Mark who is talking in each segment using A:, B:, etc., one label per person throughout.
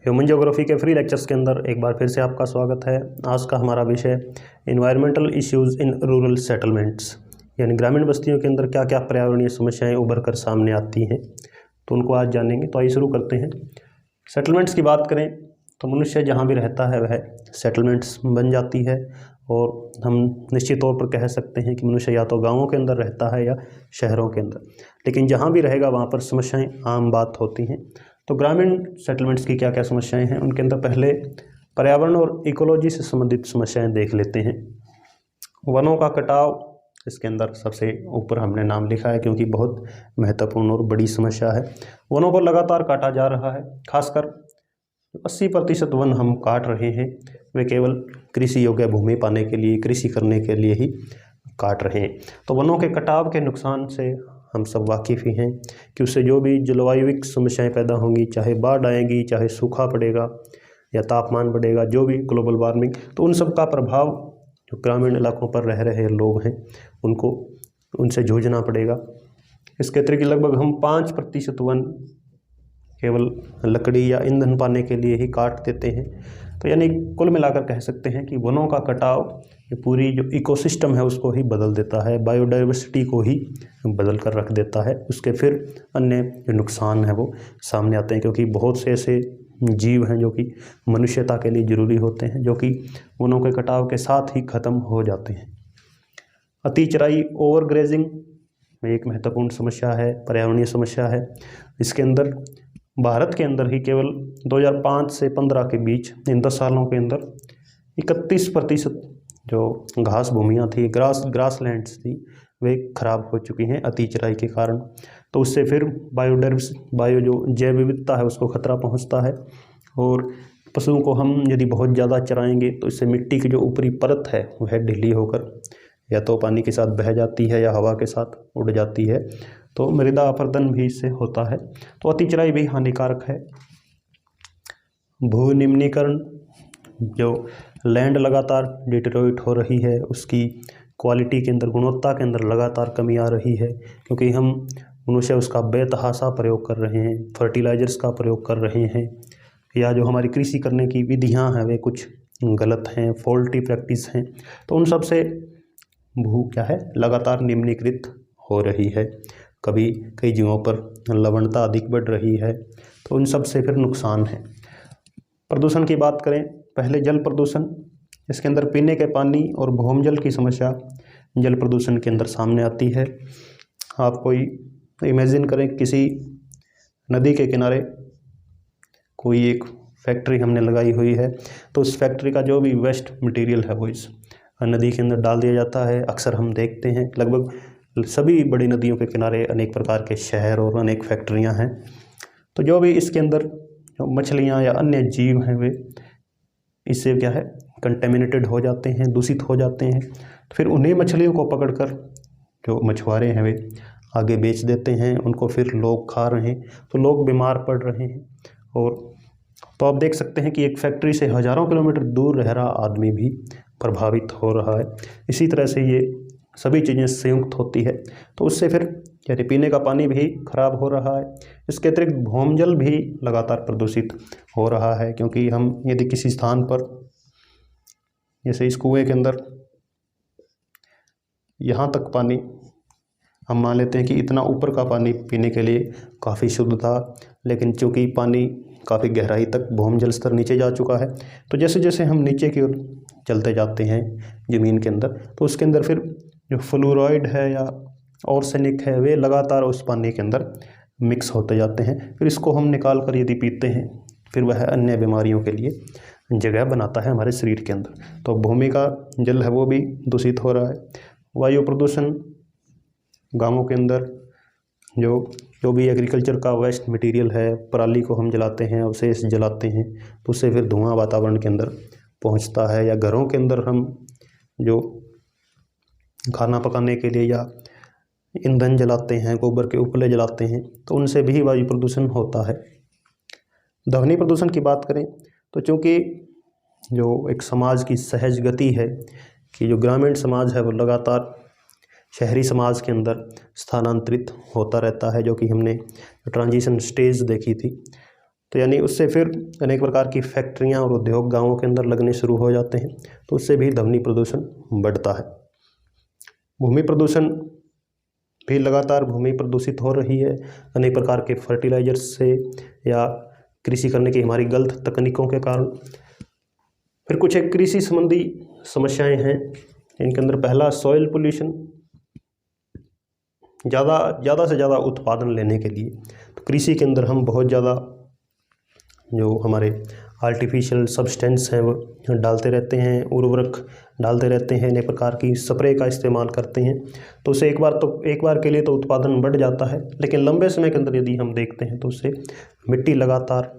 A: Human geography के free lectures के अंदर एक बार फिर से आपका स्वागत है। आज का हमारा विषय environmental issues in rural settlements, यानी ग्रामीण बस्तियों के अंदर क्या क्या पर्यावरणीय समस्याएं उभर कर सामने आती हैं, तो उनको आज जानेंगे। तो आइए शुरू करते हैं। सेटलमेंट्स की बात करें तो मनुष्य जहाँ भी रहता है वह सेटलमेंट्स बन जाती है, और हम निश्चित तौर पर कह सकते हैं कि मनुष्य या तो गाँवों के अंदर रहता है या शहरों के अंदर, लेकिन जहाँ भी रहेगा वहाँ पर समस्याएं आम बात होती हैं। तो ग्रामीण सेटलमेंट्स की क्या क्या समस्याएं हैं, उनके अंदर पहले पर्यावरण और इकोलॉजी से संबंधित समस्याएं देख लेते हैं। वनों का कटाव इसके अंदर सबसे ऊपर हमने नाम लिखा है, क्योंकि बहुत महत्वपूर्ण और बड़ी समस्या है। वनों को लगातार काटा जा रहा है, खासकर 80% वन हम काट रहे हैं, वे केवल कृषि योग्य भूमि पाने के लिए, कृषि करने के लिए ही काट रहे हैं। तो वनों के कटाव के नुकसान से हम सब वाकिफ़ ही हैं कि उससे जो भी जलवायुविक समस्याएं पैदा होंगी, चाहे बाढ़ आएगी, चाहे सूखा पड़ेगा या तापमान बढ़ेगा, जो भी ग्लोबल वार्मिंग, तो उन सब का प्रभाव जो ग्रामीण इलाकों पर रह रहे लोग हैं उनको उनसे जूझना पड़ेगा। इसके अतिरिक्त लगभग हम 5% वन केवल लकड़ी या ईंधन पाने के लिए ही काट देते हैं। तो यानी कुल मिलाकर कह सकते हैं कि वनों का कटाव ये पूरी जो इकोसिस्टम है उसको ही बदल देता है, बायोडाइवर्सिटी को ही बदल कर रख देता है। उसके फिर अन्य जो नुकसान है वो सामने आते हैं, क्योंकि बहुत से ऐसे जीव हैं जो कि मनुष्यता के लिए ज़रूरी होते हैं, जो कि वनों के कटाव के साथ ही ख़त्म हो जाते हैं। अति चराई, ओवर ग्रेजिंग में एक महत्वपूर्ण समस्या है, पर्यावरणीय समस्या है। इसके अंदर भारत के अंदर ही केवल 2005 से 15 के बीच, इन 10 सालों के अंदर 31% जो घास भूमियाँ थी, ग्रासलैंड्स थी, वे खराब हो चुकी हैं अति चराई के कारण। तो उससे फिर बायो जो जैव विविधता है उसको खतरा पहुंचता है, और पशुओं को हम यदि बहुत ज़्यादा चराएंगे तो इससे मिट्टी की जो ऊपरी परत है वह ढीली होकर या तो पानी के साथ बह जाती है या हवा के साथ उड़ जाती है, तो मृदा अपरदन भी इससे होता है। तो अति चराई भी हानिकारक है। भू निम्नीकरण, जो लैंड लगातार डिटेरोरेट हो रही है, उसकी क्वालिटी के अंदर, गुणवत्ता के अंदर लगातार कमी आ रही है, क्योंकि हम मनुष्य उसका बेतहाशा प्रयोग कर रहे हैं, फर्टिलाइजर्स का प्रयोग कर रहे हैं, या जो हमारी कृषि करने की विधियां हैं वे कुछ गलत हैं, फॉल्टी प्रैक्टिस हैं। तो उन सब से भू क्या है लगातार निम्नीकृत हो रही है। कभी कई जगहों पर लवणता अधिक बढ़ रही है, तो उन सब से फिर नुकसान है। प्रदूषण की बात करें, पहले जल प्रदूषण, इसके अंदर पीने के पानी और भूमजल की समस्या जल प्रदूषण के अंदर सामने आती है। आप कोई इमेजिन करें, किसी नदी के किनारे कोई एक फैक्ट्री हमने लगाई हुई है, तो उस फैक्ट्री का जो भी वेस्ट मटेरियल है वो इस नदी के अंदर डाल दिया जाता है। अक्सर हम देखते हैं लगभग सभी बड़ी नदियों के किनारे अनेक प्रकार के शहर और अनेक फैक्ट्रियां हैं। तो जो भी इसके अंदर जो मछलियां या अन्य जीव हैं वे इससे क्या है कंटेमिनेटेड हो जाते हैं, दूषित हो जाते हैं। तो फिर उन्हीं मछलियों को पकड़कर जो मछुआरे हैं वे आगे बेच देते हैं, उनको फिर लोग खा रहे हैं, तो लोग बीमार पड़ रहे हैं। और तो आप देख सकते हैं कि एक फैक्ट्री से हज़ारों किलोमीटर दूर रह रहा आदमी भी प्रभावित हो रहा है। इसी तरह से ये सभी चीज़ें संयुक्त होती है, तो उससे फिर यानी पीने का पानी भी खराब हो रहा है। इसके अतिरिक्त भूमजल भी लगातार प्रदूषित हो रहा है, क्योंकि हम यदि किसी स्थान पर जैसे इस कुएँ के अंदर यहाँ तक पानी हम मान लेते हैं कि इतना ऊपर का पानी पीने के लिए काफ़ी शुद्ध था, लेकिन चूँकि पानी काफ़ी गहराई तक भूमजल स्तर नीचे जा चुका है, तो जैसे जैसे हम नीचे की ओर चलते जाते हैं ज़मीन के अंदर, तो उसके अंदर फिर जो फ्लोराइड है या आर्सेनिक है वे लगातार उस पानी के अंदर मिक्स होते जाते हैं। फिर इसको हम निकाल कर यदि पीते हैं, फिर वह अन्य बीमारियों के लिए जगह बनाता है हमारे शरीर के अंदर। तो भूमि का जल है वो भी दूषित हो रहा है। वायु प्रदूषण, गाँवों के अंदर जो भी एग्रीकल्चर का वेस्ट मटेरियल है, पराली को हम जलाते हैं, अवशेष जलाते हैं, तो उससे फिर धुआं वातावरण के अंदर पहुंचता है। या घरों के अंदर हम जो खाना पकाने के लिए या ईंधन जलाते हैं, गोबर के उपले जलाते हैं, तो उनसे भी वायु प्रदूषण होता है। ध्वनि प्रदूषण की बात करें तो चूँकि जो एक समाज की सहज गति है कि जो ग्रामीण समाज है वो लगातार शहरी समाज के अंदर स्थानांतरित होता रहता है, जो कि हमने ट्रांजिशन स्टेज देखी थी तो यानी उससे फिर अनेक प्रकार की फैक्ट्रियाँ और उद्योग गाँवों के अंदर लगने शुरू हो जाते हैं, तो उससे भी ध्वनि प्रदूषण बढ़ता है। भूमि प्रदूषण भी लगातार भूमि प्रदूषित हो रही है अनेक प्रकार के फर्टिलाइजर्स से या कृषि करने की हमारी गलत तकनीकों के कारण। फिर कुछ एक कृषि संबंधी समस्याएं हैं, इनके अंदर पहला सॉइल पोल्यूशन। ज़्यादा से ज़्यादा उत्पादन लेने के लिए तो कृषि के अंदर हम बहुत ज़्यादा जो हमारे आर्टिफिशियल सब्सटेंस हैं वो डालते रहते हैं, उर्वरक डालते रहते हैं, अनेक प्रकार की स्प्रे का इस्तेमाल करते हैं। तो उससे एक बार के लिए तो उत्पादन बढ़ जाता है, लेकिन लंबे समय के अंदर यदि हम देखते हैं तो उससे मिट्टी लगातार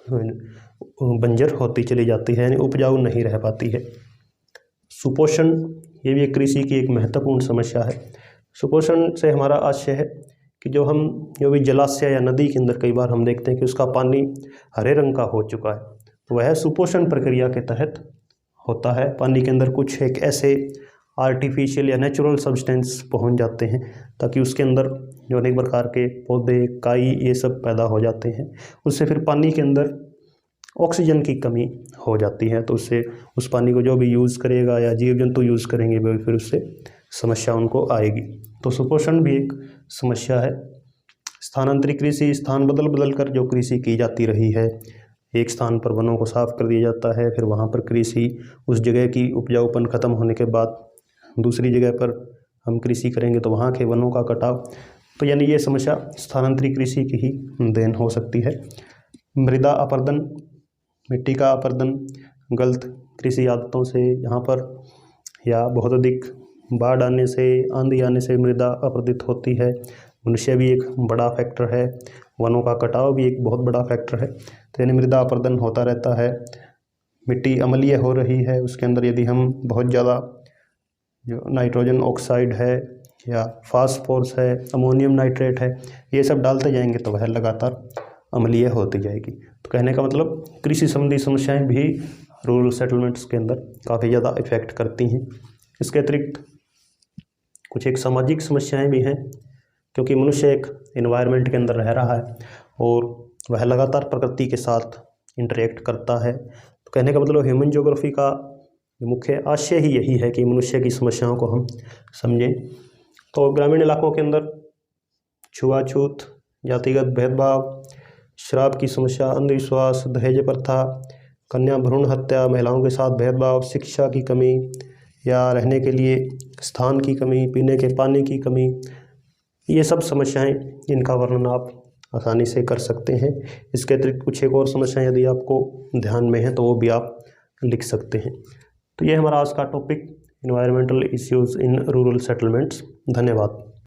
A: बंजर होती चली जाती है, यानी उपजाऊ नहीं रह पाती है। सुपोषण, ये भी एक कृषि की एक महत्वपूर्ण समस्या है। सुपोषण से हमारा आशय है कि जो भी जलाशय या नदी के अंदर कई बार हम देखते हैं कि उसका पानी हरे रंग का हो चुका है, तो वह सुपोषण प्रक्रिया के तहत होता है। पानी के अंदर कुछ एक ऐसे आर्टिफिशियल या नेचुरल सब्सटेंस पहुंच जाते हैं ताकि उसके अंदर जो अनेक प्रकार के पौधे, काई, ये सब पैदा हो जाते हैं। उससे फिर पानी के अंदर ऑक्सीजन की कमी हो जाती है, तो उससे उस पानी को जो भी यूज़ करेगा या जीव जंतु यूज़ करेंगे वो फिर उससे समस्या उनको आएगी। तो सुपोषण भी एक समस्या है। स्थानांतरित कृषि, स्थान बदल कर जो कृषि की जाती रही है, एक स्थान पर वनों को साफ कर दिया जाता है, फिर वहाँ पर कृषि, उस जगह की उपजाऊपन खत्म होने के बाद दूसरी जगह पर हम कृषि करेंगे तो वहाँ के वनों का कटाव। तो यानी ये समस्या स्थानांतरित कृषि की ही देन हो सकती है। मृदा अपरदन, मिट्टी का अपरदन, गलत कृषि आदतों से यहाँ पर या बहुत अधिक बाढ़ आने से, आंधी आने से मृदा अपरदित होती है। मनुष्य भी एक बड़ा फैक्टर है, वनों का कटाव भी एक बहुत बड़ा फैक्टर है। तो यानी मृदा अपरदन होता रहता है। मिट्टी अम्लीय हो रही है, उसके अंदर यदि हम बहुत ज़्यादा जो नाइट्रोजन ऑक्साइड है या फास्फोरस है, अमोनियम नाइट्रेट है, ये सब डालते जाएंगे तो वह लगातार अम्लीय होती जाएगी। तो कहने का मतलब कृषि संबंधी समस्याएं भी रूरल सेटलमेंट्स के अंदर काफ़ी ज़्यादा इफ़ेक्ट करती हैं। इसके अतिरिक्त कुछ एक सामाजिक समस्याएं भी हैं, क्योंकि मनुष्य एक एनवायरनमेंट के अंदर रह रहा है और वह लगातार प्रकृति के साथ इंटरेक्ट करता है। तो कहने का मतलब ह्यूमन ज्योग्राफी का मुख्य आशय ही यही है कि मनुष्य की समस्याओं को हम समझें। तो ग्रामीण इलाकों के अंदर छुआछूत, जातिगत भेदभाव, शराब की समस्या, अंधविश्वास, दहेज प्रथा, कन्या भ्रूण हत्या, महिलाओं के साथ भेदभाव, शिक्षा की कमी या रहने के लिए स्थान की कमी, पीने के पानी की कमी, ये सब समस्याएं, इनका वर्णन आप आसानी से कर सकते हैं। इसके अतिरिक्त कुछ एक और समस्याएं यदि आपको ध्यान में है तो वो भी आप लिख सकते हैं। तो ये हमारा आज का topic, environmental issues in rural settlements. धन्यवाद।